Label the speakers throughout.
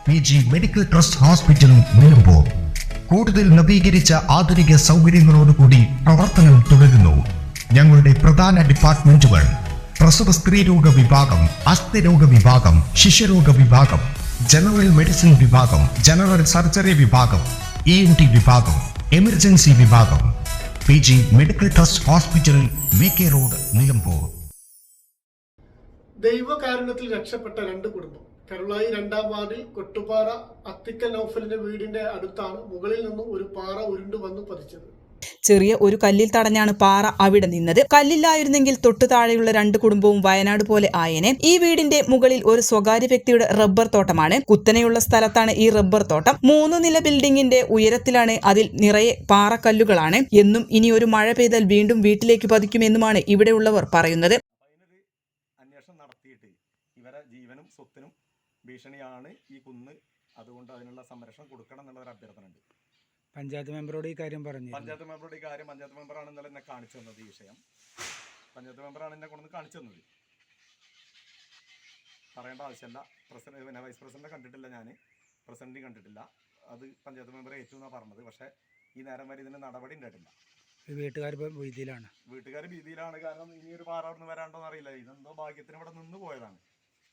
Speaker 1: PG medical trust hospital Nilambur. കൂടുതൽ നവീകരിച്ച ആധുനിക സൗകര്യങ്ങളോടുകൂടി പ്രവർത്തനം തുടരുന്നു. ഞങ്ങളുടെ പ്രധാന ഡിപ്പാർട്ട്മെന്റുകൾ: പ്രസവ സ്ത്രീരോഗ വിഭാഗം, അസ്ഥിരോഗ വിഭാഗം, ശിശുരോഗ വിഭാഗം, ജനറൽ മെഡിസിൻ വിഭാഗം, ജനറൽ സർജറി വിഭാഗം, ENT വിഭാഗം, എമർജൻസി വിഭാഗം. PG medical trust hospital, VK road, Nilambur.
Speaker 2: ദൈവകാരുണ്യത്തിൽ രക്ഷപ്പെട്ട രണ്ട് കുടുംബം. കരുളായി 2-ാം വാർഡിൽ കൊട്ടുപാറ അത്തിക്കൽ നൗഫലിന്റെ വീടിന്റെ അടുത്താണ് മുകളിൽ നിന്നും ഒരു പാറ ഉരുണ്ടു വന്നു പതിച്ചത്.
Speaker 3: ചെറിയ ഒരു കല്ലിൽ തടഞ്ഞാണ് പാറ അവിടെ നിന്നത്. കല്ലില്ലായിരുന്നെങ്കിൽ തൊട്ടു താഴെയുള്ള രണ്ട് കുടുംബവും വയനാട് പോലെ ആയേനെ. ഈ വീടിന്റെ മുകളിൽ ഒരു സ്വകാര്യ വ്യക്തിയുടെ റബ്ബർ തോട്ടമാണ്. കുത്തനെയുള്ള സ്ഥലത്താണ് ഈ റബ്ബർ തോട്ടം. 3 നില ബിൽഡിംഗിന്റെ ഉയരത്തിലാണ്. അതിൽ നിറയെ പാറക്കല്ലുകളാണ് എന്നും ഇനി ഒരു മഴ പെയ്താൽ വീണ്ടും വീട്ടിലേക്ക് പതിക്കുമെന്നുമാണ് ഇവിടെയുള്ളവർ പറയുന്നത്.
Speaker 4: അന്വേഷണം നടത്തിയിട്ട് ഇവരെ ജീവനും സ്വത്തിനും ഭീഷണിയാണ് ഈ കുന്ന്, അതുകൊണ്ട് അതിനുള്ള സംരക്ഷണം കൊടുക്കണം എന്നുള്ള ഒരു അഭ്യർത്ഥന ഉണ്ട്.
Speaker 5: പഞ്ചായത്ത് മെമ്പറോട് ഈ കാര്യം പറഞ്ഞു.
Speaker 4: പഞ്ചായത്ത് മെമ്പറാണ് ഇന്നലെ എന്നെ കാണിച്ചു തന്നത്. ഈ വിഷയം പഞ്ചായത്ത് മെമ്പറാണ് എന്നെ കൊണ്ടുവന്ന് കാണിച്ചു തന്നത്. പറയേണ്ട ആവശ്യമില്ല. പിന്നെ വൈസ് പ്രസിഡന്റ് കണ്ടിട്ടില്ല, ഞാൻ പ്രസിഡന്റ് കണ്ടിട്ടില്ല. അത് പഞ്ചായത്ത് മെമ്പർ ഏറ്റു എന്നാണ് പറഞ്ഞത്. പക്ഷേ ഈ നേരം വരെ ഇതിന് നടപടി ഉണ്ടായിട്ടില്ല.
Speaker 5: വീട്ടുകാർ ഭീതിയിലാണ്. കാരണം ഇനി ഒരു പാറ അവിടെ നിന്ന് വരാണ്ടോന്ന് അറിയില്ല. ഇതെന്തോ ഭാഗ്യത്തിന് ഇവിടെ നിന്ന് പോയതാണ്.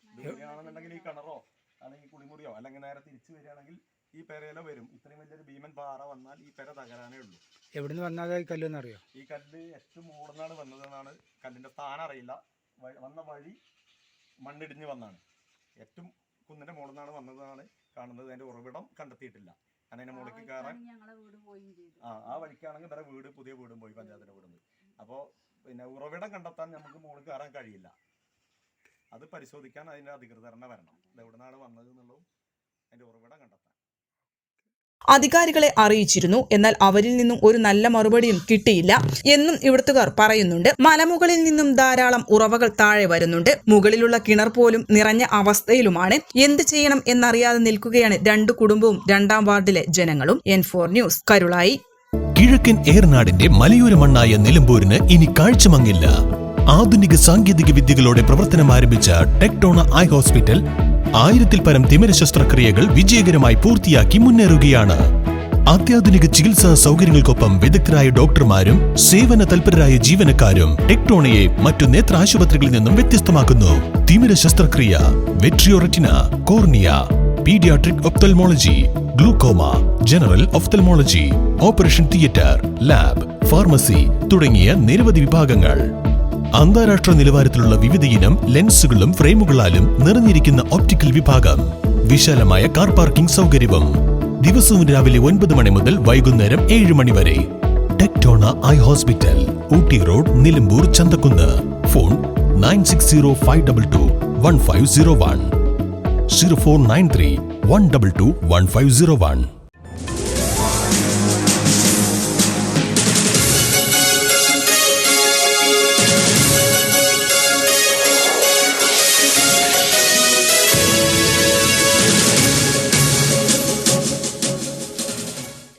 Speaker 5: ദൂരെയാണെന്നുണ്ടെങ്കിൽ ഈ കിണറോ അല്ലെങ്കിൽ കുളിമുറിയോ അല്ലെങ്കിൽ നേരെ തിരിച്ചു വരികയാണെങ്കിൽ ഈ പെരയിലോ വരും. ഇത്രയും വലിയൊരു ഭീമൻ പാറ വന്നാൽ ഈ പെര തകരാനേ ഉള്ളൂ. എവിടുന്ന് വന്നാൽ ഈ കല്ലെന്ന് അറിയോ?
Speaker 4: ഈ കല്ല് ഏറ്റവും മുകളിൽ വന്നതെന്നാണ്. കല്ലിന്റെ സ്ഥാനം അറിയില്ല. വന്ന വഴി മണ്ണിടിഞ്ഞ് വന്നാണ്. ഏറ്റവും കുന്നിന്റെ മുകളിൽ നിന്നാണ് വന്നതെന്നാണ് കാണുന്നത്. അതിന്റെ ഉറവിടം കണ്ടെത്തിയിട്ടില്ല. കാരണം അതിന്റെ മുകളിലേക്ക് കയറാൻ ആ വഴിക്കാണെങ്കിൽ വേറെ വീട്, പുതിയ വീടും പോയി, പഞ്ചായത്തിന്റെ വീടും പോയി. അപ്പോൾ പിന്നെ ഉറവിടം കണ്ടെത്താൻ നമുക്ക് മുകളിൽ കയറാൻ കഴിയില്ല. അത് പരിശോധിക്കാൻ അതിന്റെ അധികൃതരനെ വരണം. ഇത് എവിടെ നിന്നാണ് വന്നത് എന്നുള്ളതും അതിന്റെ ഉറവിടം കണ്ടെത്താൻ
Speaker 3: അധികാരികളെ അറിയിച്ചിരുന്നു. എന്നാൽ അവരിൽ നിന്നും ഒരു നല്ല മറുപടിയും കിട്ടിയില്ല എന്നും ഇവിടുത്തുകാർ പറയുന്നുണ്ട്. മലമുകളിൽ നിന്നും ധാരാളം ഉറവകൾ താഴെ വരുന്നുണ്ട്. മുകളിലുള്ള കിണർ പോലും നിറഞ്ഞ അവസ്ഥയിലുമാണ്. എന്ത് ചെയ്യണം എന്നറിയാതെ നിൽക്കുകയാണ് രണ്ട് കുടുംബവും 2-ാം വാർഡിലെ ജനങ്ങളും. N4 news, Karulai.
Speaker 6: കിഴക്കൻ ഏറനാടിന്റെ മലയോര മണ്ണായ നിലമ്പൂരിന് ഇനി കാഴ്ചമങ്ങില്ല. ആധുനിക സാങ്കേതിക വിദ്യകളോടെ പ്രവർത്തനം ആരംഭിച്ച ടെക്ടോണ ഐ ഹോസ്പിറ്റൽ 1000-ൽ പരം തിമിര ശസ്ത്രക്രിയകൾ വിജയകരമായി പൂർത്തിയാക്കി മുന്നേറുകയാണ്. അത്യാധുനിക ചികിത്സാ സൗകര്യങ്ങൾക്കൊപ്പം വിദഗ്ധരായ ഡോക്ടർമാരും സേവന തൽപരരായ ജീവനക്കാരും ടെക്ടോണയെ മറ്റു നേത്ര ആശുപത്രികളിൽ നിന്നും വ്യത്യസ്തമാക്കുന്നു. തിമിര ശസ്ത്രക്രിയ, vitreoretina, cornea, paediatric ophthalmology, glaucoma, general ophthalmology, operation theatre, lab, pharmacy തുടങ്ങിയ നിരവധി വിഭാഗങ്ങൾ. അന്താരാഷ്ട്ര നിലവാരത്തിലുള്ള വിവിധയിനം ലെൻസുകളും ഫ്രെയിമുകളാലും നിറഞ്ഞിരിക്കുന്ന ഒപ്റ്റിക്കൽ വിഭാഗം, വിശാലമായ കാർ പാർക്കിംഗ് സൗകര്യവും. ദിവസവും രാവിലെ 9 മണി മുതൽ വൈകുന്നേരം 7 മണി വരെ. Tectona eye hospital, Ooty road, Nilambur, Chanthakkunnu. Phone 9605221501, 0493 122 1501.